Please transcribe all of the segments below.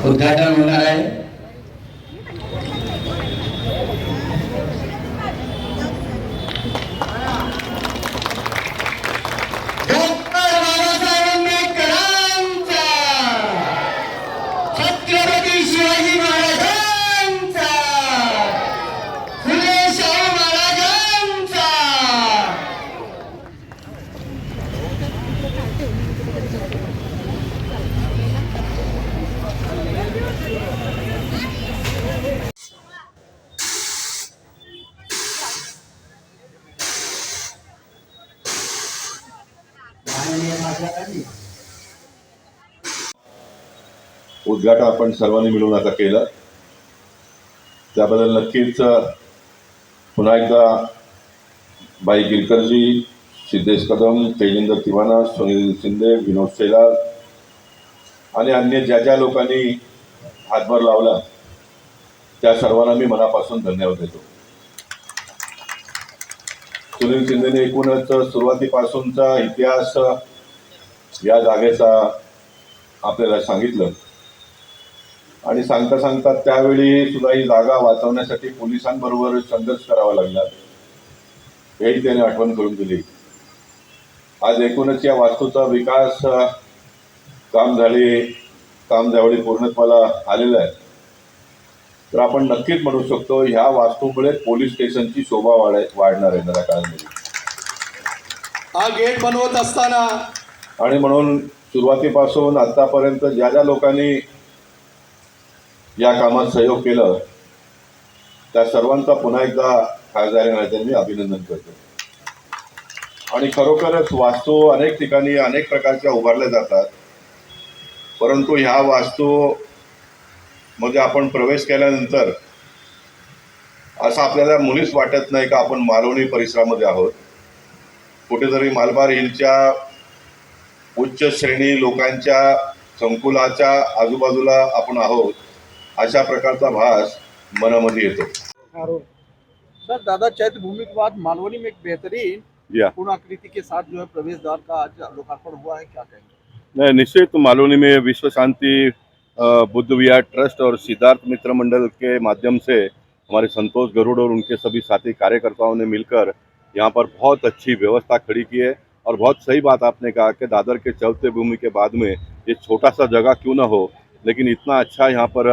उद्घाटन होणार आहे। छत्रपती शिवाजी महाराजांचा, फुले शाहू महाराजांचा। उद्घाटन आपण सर्वांनी मिळून आता केलं, त्याबद्दल नक्कीच पुन्हा एकदा भाई गिरकरजी, सिद्धेश कदम, तेजिंदर तिवाना, सुनील शिंदे, विनोद शेलार आणि अन्य ज्या ज्या लोकांनी हातभार लावला त्या सर्वांना मी मनापासून धन्यवाद देतो। सुनील शिंदेने एकूणच सुरुवातीपासूनचा इतिहास या जागेचा आपल्याला सांगितलं आणि सांगता सांगता त्यावेळी सुद्धा ही जागा वाचवण्यासाठी पोलिसांबरोबर संघर्ष करावा लागला हेही त्याने आठवण करून दिली। आज एकूणच या वास्तूचा विकास काम ज्यावेळी पूर्णत्वाला आलेलं आहे तर आपण नक्कीच म्हणू शकतो ह्या वास्तूमुळे पोलीस स्टेशनची शोभा वाढणार आहे येणाऱ्या काळामध्ये। हा गेट बनवत असताना आणि म्हणून सुरुवातीपासून आतापर्यंत ज्या ज्या लोकांनी या कामात सहयोग केलं त्या सर्वांचा पुन्हा एकदा खासदारांना मी अभिनंदन करतो। आणि खरोखरच वास्तू अनेक ठिकाणी अनेक प्रकारच्या उभारल्या जातात, परंतु ह्या वास्तू मध्ये आपण प्रवेश केल्यानंतर असं आपल्याला मुळीच वाटत नाही का आपण मालवणी परिसरामध्ये आहोत। कुठेतरी मलबार हिलच्या उच्च श्रेणी लोकांच्या संकुलाच्या आजूबाजूला आपण आहोत अशा प्रकारचा भास मनामध्ये येतो। सर, दादा चैत्य भूमि के बाद मालवनी में एक बेहतरीन पूर्णाकृति के साथ जो है प्रवेश द्वार का आज लोकार्पण हुआ है, क्या कहेंगे? नहीं, निश्चित मालवनी में विश्व शांति बुद्ध विहार ट्रस्ट और सिद्धार्थ मित्र मंडल के माध्यम से हमारे संतोष गरुड़ और उनके सभी साथी कार्यकर्ताओं ने मिलकर यहाँ पर बहुत अच्छी व्यवस्था खड़ी की है। और बहुत सही बात आपने कहा कि दादर के चौथे भूमि के बाद में ये छोटा सा जगह क्यों ना हो, लेकिन इतना अच्छा यहाँ पर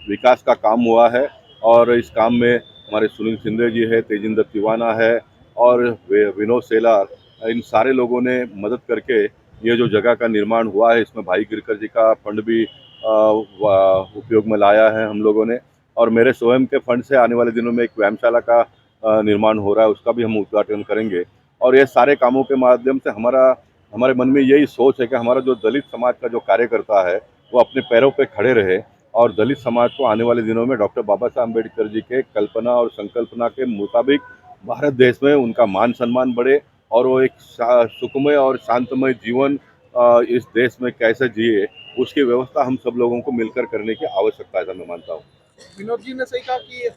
विकास का काम हुआ है। और इस काम में हमारे सुनील शिंदे जी है, तेजिंदर तिवाना है और विनोद शेलार, इन सारे लोगों ने मदद करके ये जो जगह का निर्माण हुआ है इसमें भाई गिरकर जी का फंड भी उपयोग में लाया है हम लोगों ने। और मेरे स्वयं के फंड से आने वाले दिनों में एक व्यायामशाला का निर्माण हो रहा है, उसका भी हम उद्घाटन करेंगे। और ये सारे कामों के माध्यम से हमारे मन में यही सोच है कि हमारा जो दलित समाज का जो कार्यकर्ता है वो अपने पैरों पे खड़े रहे और दलित समाज को आने वाले दिनों में डॉक्टर बाबा साहब अम्बेडकर जी के कल्पना और संकल्पना के मुताबिक भारत देश में उनका मान सम्मान बढ़े और वो एक सुखमय और शांतमय जीवन इस देश में कैसे जिए उसकी व्यवस्था हम सब लोगों को मिलकर करने की आवश्यकता है, मैं मानता हूँ। विनोद जी ने सही कहा कि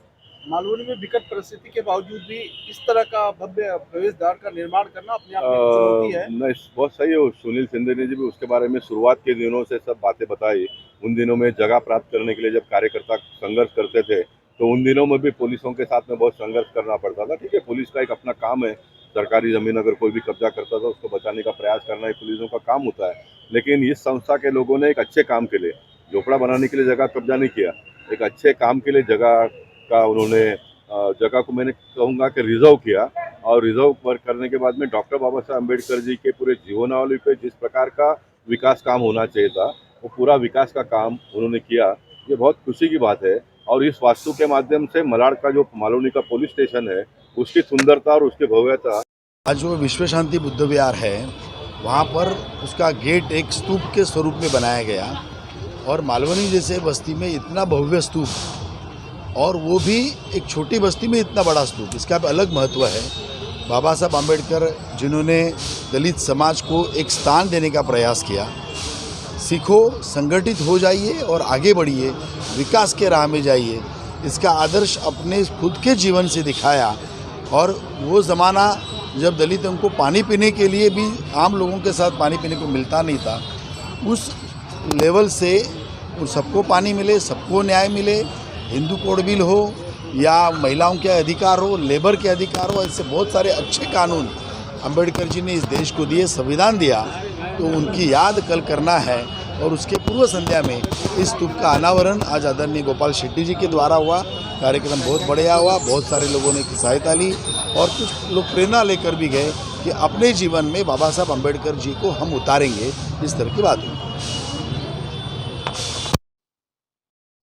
मालवनी में विकट परिस्थिति के बावजूद भी इस तरह का भव्य प्रवेश द्वार का निर्माण करना अपने आप में चुनौती है। नहीं, बहुत सही है। सुनील शिंदे ने जी भी उसके बारे में शुरुआत के दिनों से सब बातें बताई। उन दिनों में जगह प्राप्त करने के लिए जब कार्यकर्ता संघर्ष करते थे तो उन दिनों में भी पुलिसों के साथ में बहुत संघर्ष करना पड़ता था। ठीक है, पुलिस का एक अपना काम है, सरकारी ज़मीन अगर कोई भी कब्जा करता था उसको बचाने का प्रयास करना ही पुलिसों का काम होता है। लेकिन इस संस्था के लोगों ने एक अच्छे काम के लिए, झोपड़ा बनाने के लिए जगह कब्जा नहीं किया, एक अच्छे काम के लिए जगह का उन्होंने जगह को मैंने कहूँगा कि रिजर्व किया। और रिजर्व करने के बाद में डॉक्टर बाबा साहब अम्बेडकर जी के पूरे जीवनावली पे जिस प्रकार का विकास काम होना चाहिए था वो पूरा विकास का काम उन्होंने किया। ये बहुत खुशी की बात है। और इस वास्तु के माध्यम से मलाड का जो मालवनी का पुलिस स्टेशन है उसकी सुंदरता और उसकी भव्यता, आज जो विश्व शांति बुद्ध विहार है वहाँ पर उसका गेट एक स्तूप के स्वरूप में बनाया गया और मालवनी जैसे बस्ती में इतना भव्य स्तूप और वो भी एक छोटी बस्ती में इतना बड़ा स्तूप, इसका अलग महत्व है। बाबा साहब आम्बेडकर जिन्होंने दलित समाज को एक स्थान देने का प्रयास किया, सीखो, संगठित हो जाइए और आगे बढ़िए, विकास के राह में जाइए, इसका आदर्श अपने खुद के जीवन से दिखाया और वो ज़माना जब दलितों को पानी पीने के लिए भी आम लोगों के साथ पानी पीने को मिलता नहीं था, उस लेवल से उन सबको पानी मिले, सबको न्याय मिले, हिंदू कोड बिल हो या महिलाओं के अधिकार हो, लेबर के अधिकार हो, ऐसे बहुत सारे अच्छे कानून अंबेडकर जी ने इस देश को दिए, संविधान दिया। तो उनकी याद कल करना है और उसके पूर्व संध्या में इस स्तूप का अनावरण आज आदरणीय गोपाल शेट्टी जी के द्वारा हुआ। कार्यक्रम बहुत बढ़िया हुआ, बहुत सारे लोगों ने सहायता ली और कुछ लोग प्रेरणा लेकर भी गए कि अपने जीवन में बाबा साहब अम्बेडकर जी को हम उतारेंगे, इस तरह की बात हुई।